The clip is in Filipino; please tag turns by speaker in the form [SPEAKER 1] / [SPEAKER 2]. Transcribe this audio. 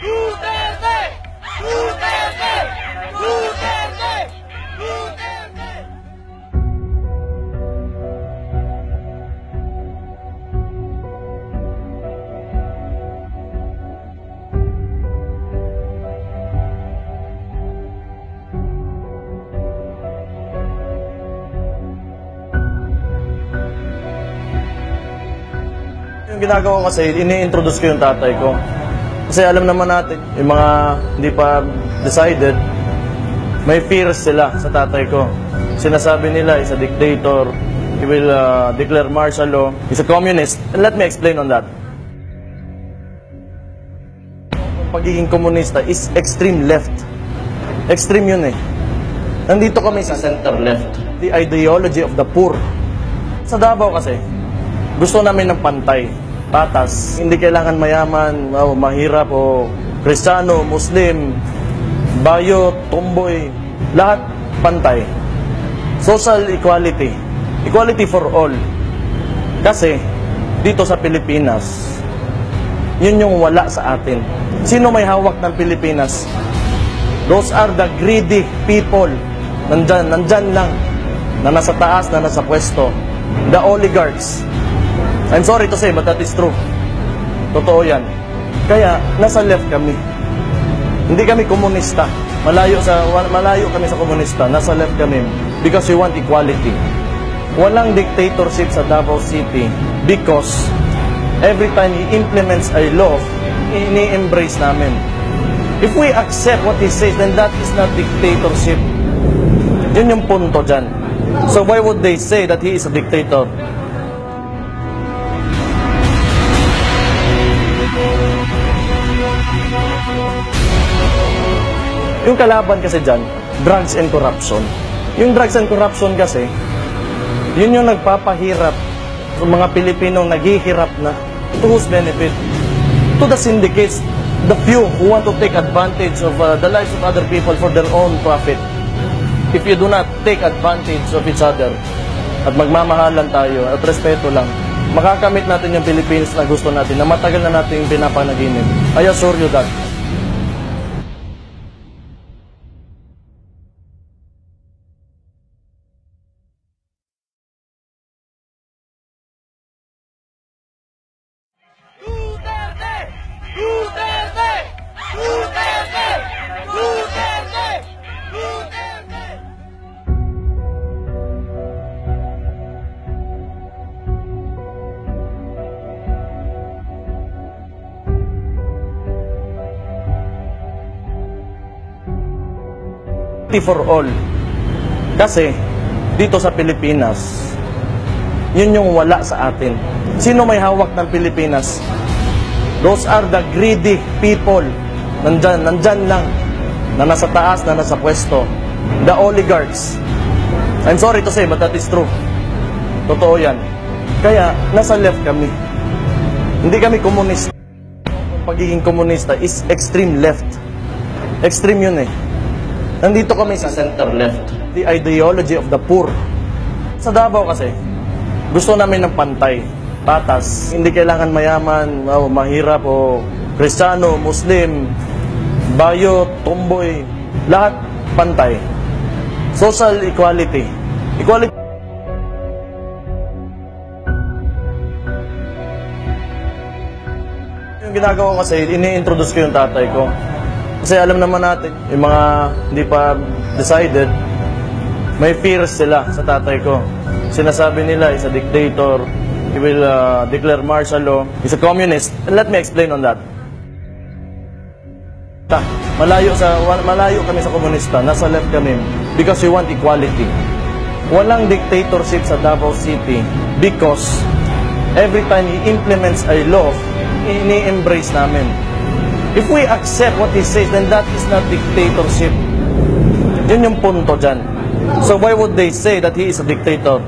[SPEAKER 1] Duterte! Duterte! Duterte! Duterte!
[SPEAKER 2] Yung ginagawa ko kasi, ini-introduce ko yung tatay ko. Kasi alam naman natin, yung mga hindi pa decided, may fears sila sa tatay ko. Sinasabi nila, he's a dictator, he will declare martial law, he's a communist. And let me explain on that. Pagiging komunista is extreme left. Extreme yun eh. Nandito kami sa center left. The ideology of the poor. Sa Davao kasi, gusto namin ng pantay, patas. Hindi kailangan mayaman, mahirap o Kristiyano, Muslim, bayot, tomboy. Lahat pantay. Social equality. Equality for all. Kasi, dito sa Pilipinas, yun yung wala sa atin. Sino may hawak ng Pilipinas? Those are the greedy people. Nandyan lang. Na nasa taas, na nasa pwesto. The oligarchs. I'm sorry to say, but that is true. Totoo yan. Kaya, nasa left kami. Hindi kami komunista. Malayo kami sa komunista. Nasa left kami. Because we want equality. Walang dictatorship sa Davao City. Because, every time he implements a law, ini-embrace namin. If we accept what he says, then that is not dictatorship. Yun yung punto dyan. So why would they say that he is a dictator? Yung kalaban kasi dyan, drugs and corruption. Yung drugs and corruption kasi, yun yung nagpapahirap sa mga Pilipinong naghihirap na. To whose benefit? To the syndicates, the few who want to take advantage of the lives of other people for their own profit. If you do not take advantage of each other, at magmamahalan tayo, at respeto lang, makakamit natin yung Philippines na gusto natin, na matagal na natin pinapanaginip. I assure you that.
[SPEAKER 1] Duterte! Duterte! Duterte! Duterte! Duterte!
[SPEAKER 2] For all. Kasi, dito sa Pilipinas, yun yung wala sa atin. Sino may hawak ng Pilipinas? Those are the greedy people. Nandyan lang. Na nasa taas, na nasa pwesto. The oligarchs. I'm sorry to say, but that is true. Totoo yan. Kaya, nasa left kami. Hindi kami komunista. Pagiging komunista is extreme left. Extreme yun eh. Nandito kami sa center left. The ideology of the poor. Sa Davao kasi, gusto namin ng pantay, patas. Hindi kailangan mayaman, mahirap o Kristiyano, Muslim, bayot, tomboy. Lahat pantay. Social equality. Equality. Yung ginagawa ko kasi, ini-introduce ko yung tatay ko. Kasi alam naman natin, yung mga hindi pa decided, may fears sila sa tatay ko. Sinasabi nila, he's a dictator, he will declare martial law, he's a communist. And let me explain on that. Malayo kami sa komunista, nasa left kami, because we want equality. Walang dictatorship sa Davao City because every time he implements a law, ini-embrace namin. If we accept what he says, then that is not dictatorship. Yun yung punto dyan. So why would they say that he is a dictator?